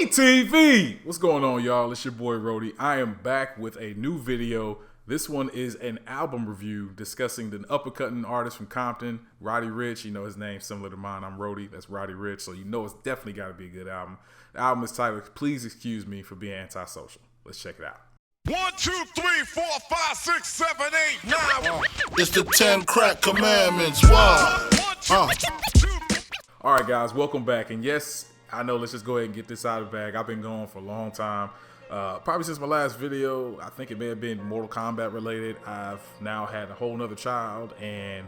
TV. What's going on, y'all? It's your boy Roddy. I am back with a new video. This one is an album review discussing the uppercutting artist from Compton, Roddy Ricch. You know his name's similar to mine. I'm Roddy. That's Roddy Ricch. So you know it's definitely got to be a good album. The album is titled "Please Excuse Me for Being Antisocial." Let's check it out. 1, 2, 3, 4, 5, 6, 7, 8, 9. It's the 10 crack commandments. Wow. All right, guys, welcome back. And yes, I know, let's just go ahead and get this out of the bag. I've been going for a long time. Probably since my last video. I think it may have been Mortal Kombat related. I've now had a whole nother child and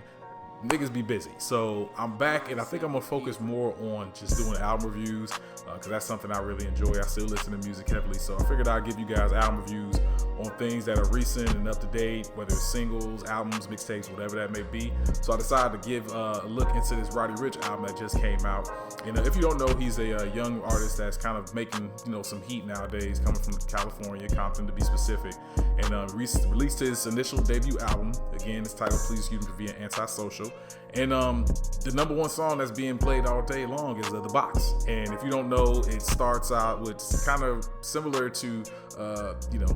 niggas be busy. So I'm back and I think I'm gonna focus more on just doing album reviews because that's something I really enjoy. I still listen to music heavily. So I figured I'd give you guys album reviews on things that are recent and up to date, whether it's singles, albums, mixtapes, whatever that may be. So I decided to give a look into this Roddy Ricch album that just came out. And if you don't know, he's a young artist that's kind of making, you know, some heat nowadays, coming from California, Compton to be specific, and released his initial debut album. Again, it's titled "Please Excuse Me for Being Antisocial." And the number one song that's being played all day long is The Box. And if you don't know, it starts out with kind of similar to, you know,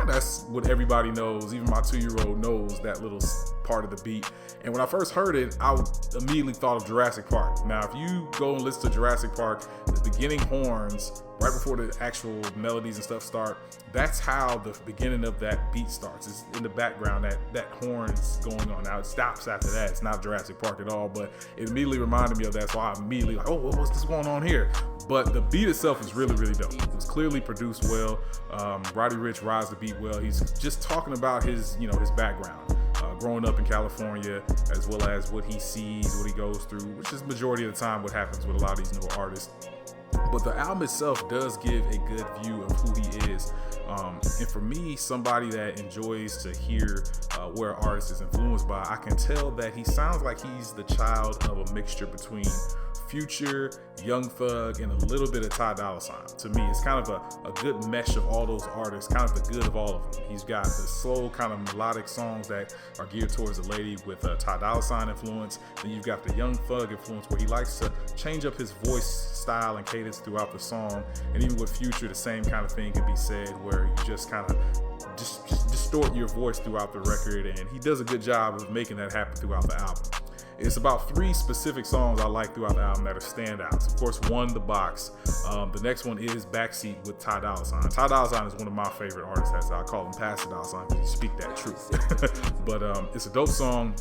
that's what everybody knows. Even my 2-year-old knows that little part of the beat. And when I first heard it, I immediately thought of Jurassic Park. Now, if you go and listen to Jurassic Park, the beginning horns, right before the actual melodies and stuff start, that's how the beginning of that beat starts. It's in the background, that horn's going on. Now, it stops after that. It's not Jurassic Park at all, but it immediately reminded me of that. So I immediately like, oh, what's this going on here? But the beat itself is really, really dope. It was clearly produced well. Roddy Ricch rides the beat well. He's just talking about his, you know, his background. Growing up in California, as well as what he sees, what he goes through, which is majority of the time what happens with a lot of these newer artists. But the album itself does give a good view of who he is. And for me, somebody that enjoys to hear where an artist is influenced by, I can tell that he sounds like he's the child of a mixture between Future, Young Thug, and a little bit of Dolla. To me, it's kind of a good mesh of all those artists, kind of the good of all of them. He's got the slow kind of melodic songs that are geared towards the lady with Dolla influence. Then you've got the Young Thug influence where he likes to change up his voice style and cadence throughout the song. And even with Future, the same kind of thing can be said where you just kind of just distort your voice throughout the record. And he does a good job of making that happen throughout the album. It's about 3 specific songs I like throughout the album that are standouts. Of course, one, The Box. The next one is Backseat with Dolla. Dolla is one of my favorite artists. As I call him, Pastor Dolla, because he speak that truth. But it's a dope song.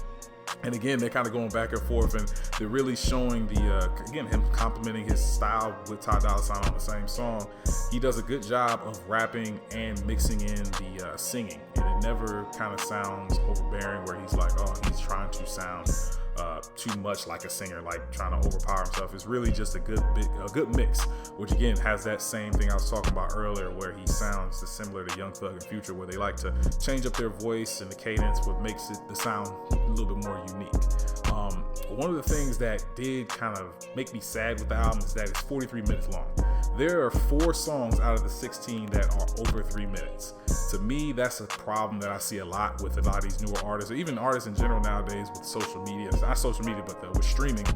And again, they're kind of going back and forth, and they're really showing again, him complimenting his style with Dolla on the same song. He does a good job of rapping and mixing in the singing, and it never kind of sounds overbearing where he's like, oh, he's trying to sound too much like a singer, like trying to overpower himself. It's really just a good mix, which again has that same thing I was talking about earlier, where he sounds similar to Young Thug and Future, where they like to change up their voice and the cadence, what makes the sound a little bit more unique. One of the things that did kind of make me sad with the album is that it's 43 minutes long. There are 4 songs out of the 16 that are over 3 minutes. To me, that's a problem that I see a lot with a lot of these newer artists, or even artists in general nowadays with social media. Not social media, but with streaming.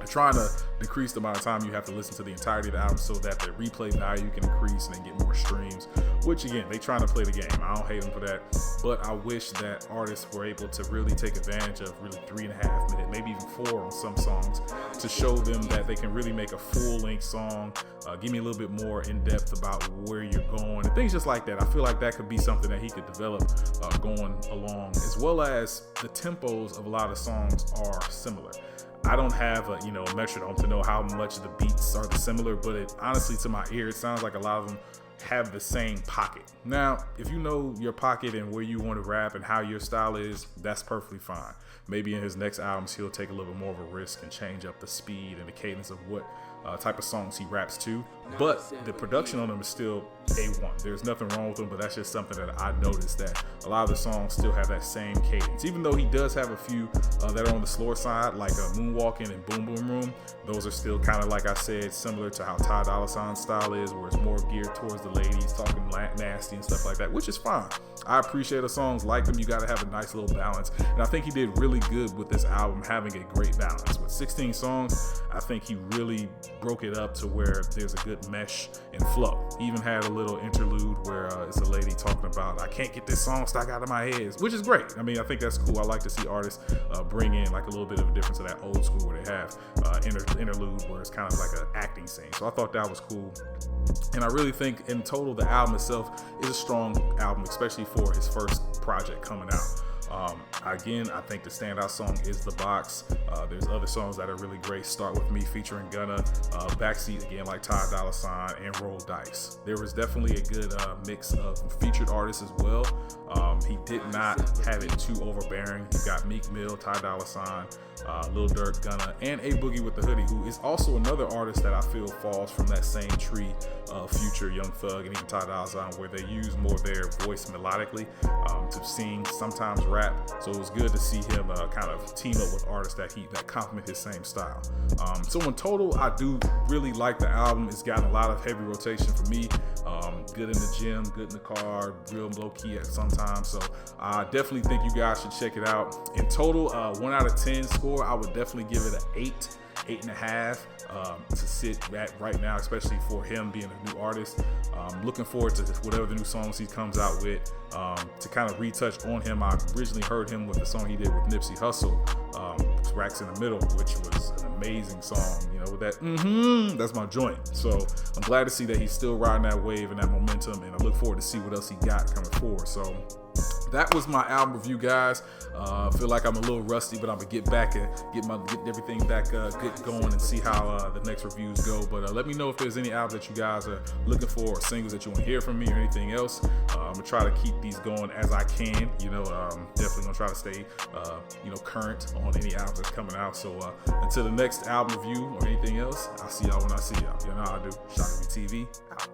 Trying to decrease the amount of time you have to listen to the entirety of the album so that the replay value can increase and then get more streams, which again, they trying to play the game. I don't hate them for that, but I wish that artists were able to really take advantage of really 3.5 minute, maybe even 4 on some songs, to show them that they can really make a full-length song. Give me a little bit more in-depth about where you're going and things just like that. I feel like that could be something that he could develop going along, as well as the tempos of a lot of songs are similar. I don't have a metronome to know how much the beats are similar, but it honestly, to my ear, it sounds like a lot of them have the same pocket. Now, if you know your pocket and where you want to rap and how your style is, that's perfectly fine. Maybe in his next albums, he'll take a little bit more of a risk and change up the speed and the cadence of what type of songs he raps to, but the production on them is still A1. There's nothing wrong with them, but that's just something that I noticed, that a lot of the songs still have that same cadence, even though he does have a few that are on the slower side, like Moonwalkin and Boom Boom Room. Those are still kind of, like I said, similar to how Dolla style is, where it's more geared towards the ladies, talking nasty and stuff like that, which is fine. I appreciate the songs like them. You got to have a nice little balance, and I think he did really good with this album, having a great balance. With 16 songs, I think he really broke it up to where there's a good mesh and flow. He even had a little interlude where it's a lady talking about, I can't get this song stuck out of my head, which is great. I mean, I think that's cool. I like to see artists bring in like a little bit of a difference of that old school where they have interlude where it's kind of like an acting scene. So I thought that was cool. And I really think in total the album itself is a strong album, especially for his first project coming out. Again, I think the standout song is The Box. There's other songs that are really great. Start With Me featuring Gunna, Backseat again like Dolla Sign, and Roll Dice. There was definitely a good mix of featured artists as well. He did not have it too overbearing. You got Meek Mill, Dolla Sign, Lil Durk, Gunna, and a Boogie Wit da Hoodie, who is also another artist that I feel falls from that same tree of Future, Young Thug, and even Dolla Sign, where they use more of their voice melodically to sing, sometimes rap. So it was good to see him kind of team up with artists that complement his same style. So in total, I do really like the album. It's gotten a lot of heavy rotation for me. Good in the gym, good in the car, real low key at sometimes. So I definitely think you guys should check it out. In total, 1 out of 10 score, I would definitely give it an 8.5 to sit at right now, especially for him being a new artist. Looking forward to whatever the new songs he comes out with. To kind of retouch on him, I originally heard him with the song he did with Nipsey Hussle, Racks in the Middle, which was an amazing song. You know, with that, that's my joint. So I'm glad to see that he's still riding that wave and that momentum, and I look forward to see what else he got coming forward. So that was my album review, guys. I feel like I'm a little rusty, but I'm gonna get back and get everything back good going and see how the next reviews go. But let me know if there's any albums that you guys are looking for, or singles that you want to hear from me, or anything else. I'm gonna try to keep these going as I can. You know, definitely gonna try to stay, current on any albums that's coming out. So until the next album review or anything else, I'll see y'all when I see y'all. You know how I do. Showdawee TV out.